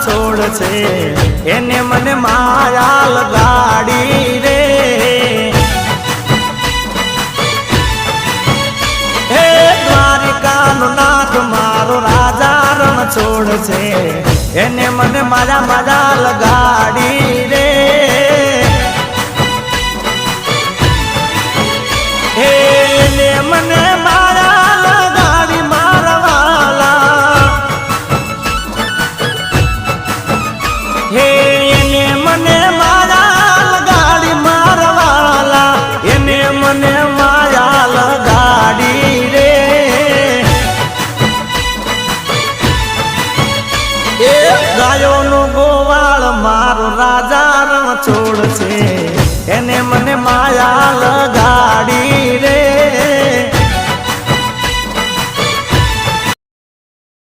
છોડ છે એને મને માયા લગાડી રે હે દ્વારિકાનો નાથ મારો રાજા રણ છોડ છે એને મને માયા લગાડી રે એને મને માયા લગાડી મારવાલા એને મને માયા લગાડી મારવાલા એને મને માયા લગાડી રે એ ગાયોનો ગોવાળ મારો રાજા રણ છોડ છે એને મને માયા લગાડી રે